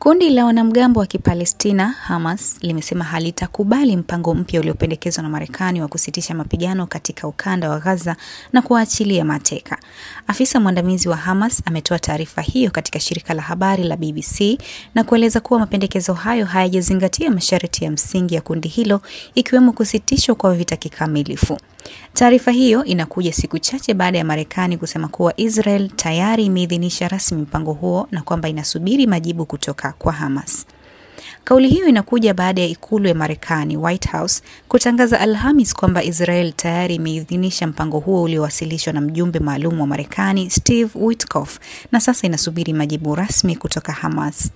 Kundi la wanamgambo wa Kipalestina Hamas limesema halitakubali mpango mpya uliopendekezwa na Marekani wa kusitisha mapigano katika ukanda wa Gaza na kuwaachilia mateka. Afisa mwandamizi wa Hamas ametoa taarifa hiyo katika shirika la habari la BBC na kueleza kuwa mapendekezo hayo hayajazingatia masharti ya msingi ya kundi hilo, ikiwemo kusitishwa kwa vita kikamilifu. Taarifa hiyo inakuja siku chache baada ya Marekani kusema kuwa Israel tayari imeidhinisha rasmi mpango huo na kwamba inasubiri majibu kutoka kwa Hamas. Kauli hiyo inakuja baada ya ikulu ya Marekani, White House, kutangaza Alhamis kwamba Israel tayari imeidhinisha mpango huo uliowasilishwa na mjumbe maalum wa Marekani, Steve Witkoff, na sasa inasubiri majibu rasmi kutoka Hamas.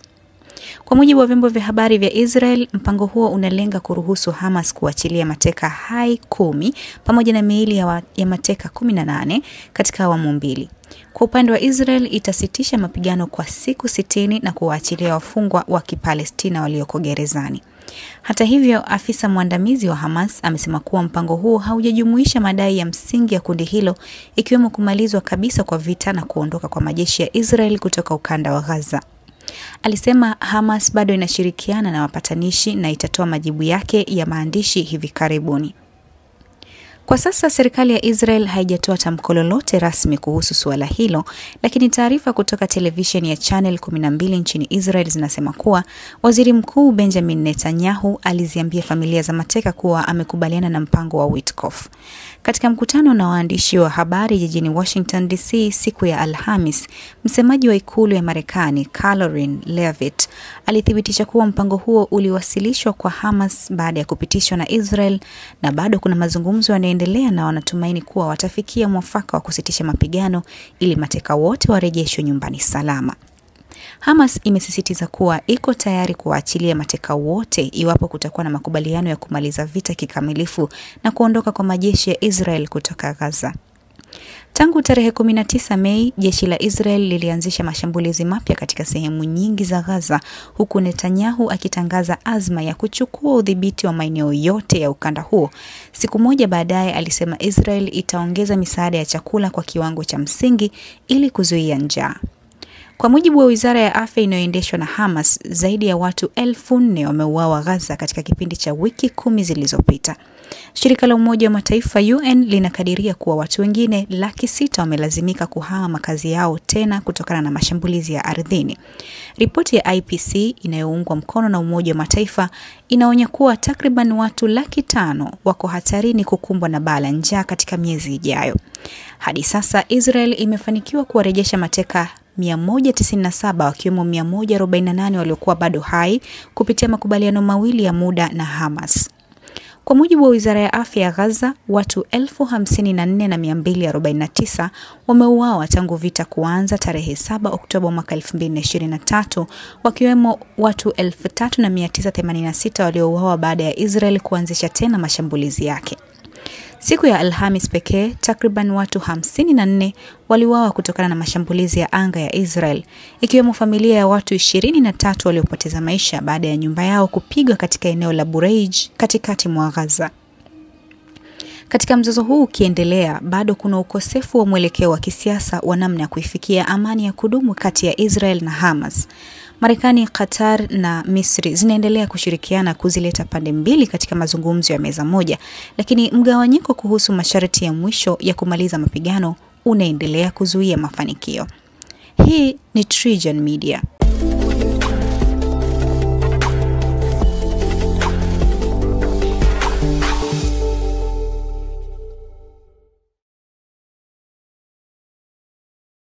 Kwa mujibu wa vyombo vya habari vya Israel, mpango huo unalenga kuruhusu Hamas kuachilia mateka hai 10 pamoja na miili ya mateka 18 katika awamu mbili. Kwa upande wa Israel, itasitisha mapigano kwa siku 60 na kuwaachilia wafungwa wa Kipalestina walioko gerezani. Hata hivyo, afisa mwandamizi wa Hamas amesema kuwa mpango huo haujajumuisha madai ya msingi ya kundi hilo, ikiwemo kumalizwa kabisa kwa vita na kuondoka kwa majeshi ya Israel kutoka ukanda wa Gaza. Alisema Hamas bado inashirikiana na wapatanishi na itatoa majibu yake ya maandishi hivi karibuni. Kwa sasa serikali ya Israel haijatoa tamko lolote rasmi kuhusu suala hilo, lakini taarifa kutoka televisheni ya Channel 12 nchini Israel zinasema kuwa Waziri Mkuu Benjamin Netanyahu aliziambia familia za mateka kuwa amekubaliana na mpango wa Witkoff. Katika mkutano na waandishi wa habari jijini Washington DC siku ya Alhamis, msemaji wa ikulu ya Marekani, Caroline Leavitt, alithibitisha kuwa mpango huo uliwasilishwa kwa Hamas baada ya kupitishwa na Israel na bado kuna mazungumzo yanaendelea na wanatumaini kuwa watafikia mwafaka wa kusitisha mapigano ili mateka wote warejeshwe nyumbani salama. Hamas imesisitiza kuwa iko tayari kuwaachilia mateka wote iwapo kutakuwa na makubaliano ya kumaliza vita kikamilifu na kuondoka kwa majeshi ya Israel kutoka Gaza. Tangu tarehe 19 Mei, jeshi la Israel lilianzisha mashambulizi mapya katika sehemu nyingi za Gaza, huku Netanyahu akitangaza azma ya kuchukua udhibiti wa maeneo yote ya ukanda huo. Siku moja baadaye alisema Israel itaongeza misaada ya chakula kwa kiwango cha msingi ili kuzuia njaa. Kwa mujibu wa Wizara ya Afya inayoendeshwa na Hamas, zaidi ya watu 4,000 wameuawa Gaza katika kipindi cha wiki 10 zilizopita. Shirika la Umoja wa Mataifa UN linakadiria kuwa watu wengine 600,000 wamelazimika kuhama makazi yao tena kutokana na mashambulizi ya ardhini. Ripoti ya IPC inayoungwa mkono na Umoja wa Mataifa inaonya kuwa takriban watu 500,000 wako hatarini kukumbwa na baa la njaa katika miezi ijayo. Hadi sasa Israel imefanikiwa kuwarejesha mateka 197 wakiwemo 148 waliokuwa bado hai kupitia makubaliano mawili ya muda na Hamas. Kwa mujibu wa Wizara ya Afya ya Gaza, watu 54,249 wameuawa tangu vita kuanza tarehe 7 Oktoba mwaka 2023, wakiwemo watu 3,986 waliouawa baada ya Israel kuanzisha tena mashambulizi yake. Siku ya Alhamis pekee, takriban watu 54 waliuawa kutokana na mashambulizi ya anga ya Israel, ikiwemo familia ya watu 23 waliopoteza maisha baada ya nyumba yao kupigwa katika eneo la Bureij katikati mwa Gaza. Katika mzozo huu ukiendelea, bado kuna ukosefu wa mwelekeo wa kisiasa wa namna ya kuifikia amani ya kudumu kati ya Israel na Hamas. Marekani, Qatar na Misri zinaendelea kushirikiana kuzileta pande mbili katika mazungumzo ya meza moja, lakini mgawanyiko kuhusu masharti ya mwisho ya kumaliza mapigano unaendelea kuzuia mafanikio. Hii ni TriGen Media.